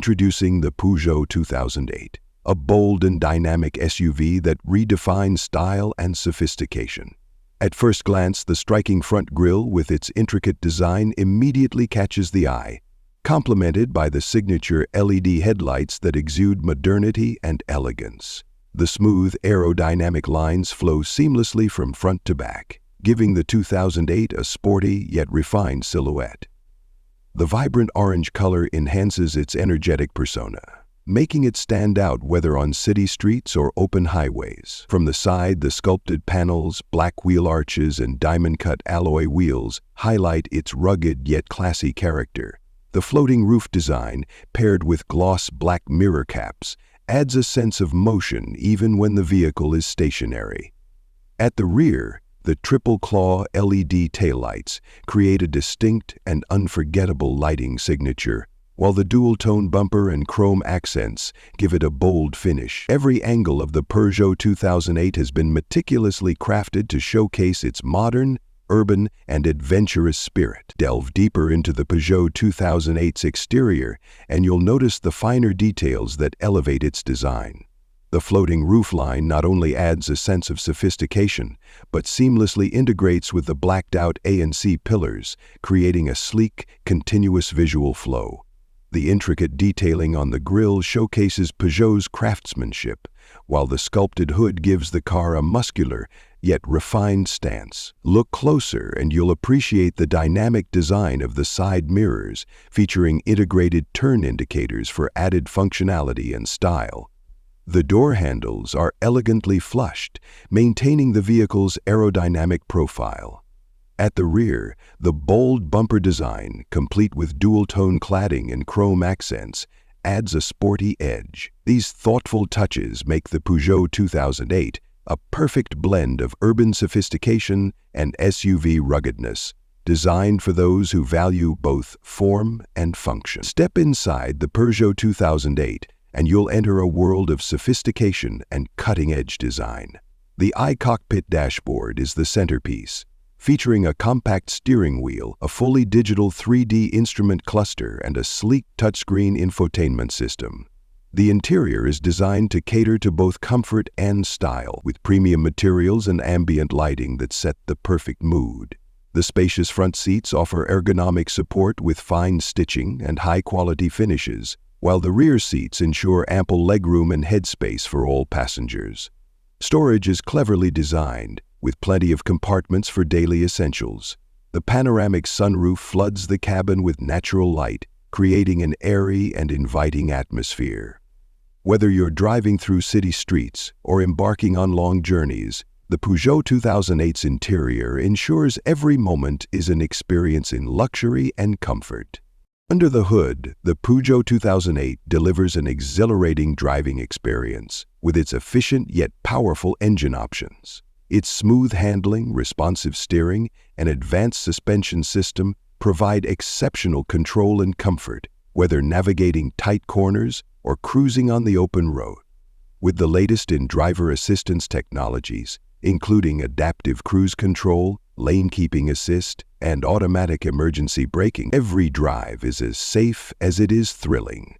Introducing the Peugeot 2008, a bold and dynamic SUV that redefines style and sophistication. At first glance, the striking front grille with its intricate design immediately catches the eye, complemented by the signature LED headlights that exude modernity and elegance. The smooth aerodynamic lines flow seamlessly from front to back, giving the 2008 a sporty yet refined silhouette. The vibrant orange color enhances its energetic persona, making it stand out whether on city streets or open highways. From the side, the sculpted panels, black wheel arches, and diamond-cut alloy wheels highlight its rugged yet classy character. The floating roof design, paired with gloss black mirror caps, adds a sense of motion even when the vehicle is stationary. At the rear, the triple-claw LED taillights create a distinct and unforgettable lighting signature, while the dual-tone bumper and chrome accents give it a bold finish. Every angle of the Peugeot 2008 has been meticulously crafted to showcase its modern, urban, and adventurous spirit. Delve deeper into the Peugeot 2008's exterior, and you'll notice the finer details that elevate its design. The floating roofline not only adds a sense of sophistication, but seamlessly integrates with the blacked-out A&C pillars, creating a sleek, continuous visual flow. The intricate detailing on the grille showcases Peugeot's craftsmanship, while the sculpted hood gives the car a muscular, yet refined stance. Look closer and you'll appreciate the dynamic design of the side mirrors, featuring integrated turn indicators for added functionality and style. The door handles are elegantly flushed, maintaining the vehicle's aerodynamic profile. At the rear, the bold bumper design, complete with dual-tone cladding and chrome accents, adds a sporty edge. These thoughtful touches make the Peugeot 2008 a perfect blend of urban sophistication and SUV ruggedness, designed for those who value both form and function. Step inside the Peugeot 2008 and you'll enter a world of sophistication and cutting-edge design. The i-Cockpit dashboard is the centerpiece, featuring a compact steering wheel, a fully digital 3D instrument cluster, and a sleek touchscreen infotainment system. The interior is designed to cater to both comfort and style, with premium materials and ambient lighting that set the perfect mood. The spacious front seats offer ergonomic support with fine stitching and high-quality finishes, while the rear seats ensure ample legroom and headspace for all passengers. Storage is cleverly designed, with plenty of compartments for daily essentials. The panoramic sunroof floods the cabin with natural light, creating an airy and inviting atmosphere. Whether you're driving through city streets or embarking on long journeys, the Peugeot 2008's interior ensures every moment is an experience in luxury and comfort. Under the hood, the Peugeot 2008 delivers an exhilarating driving experience with its efficient yet powerful engine options. Its smooth handling, responsive steering, and advanced suspension system provide exceptional control and comfort, whether navigating tight corners or cruising on the open road. With the latest in driver assistance technologies, including adaptive cruise control, lane keeping assist, and automatic emergency braking, every drive is as safe as it is thrilling.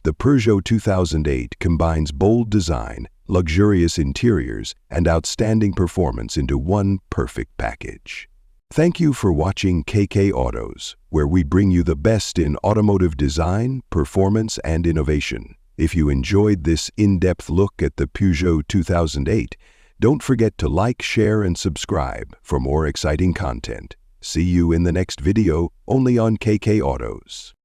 The Peugeot 2008 combines bold design, luxurious interiors, and outstanding performance into one perfect package. Thank you for watching KK Autos, where we bring you the best in automotive design, performance, and innovation. If you enjoyed this in-depth look at the Peugeot 2008, don't forget to like, share, and subscribe for more exciting content. See you in the next video, only on KK Autos.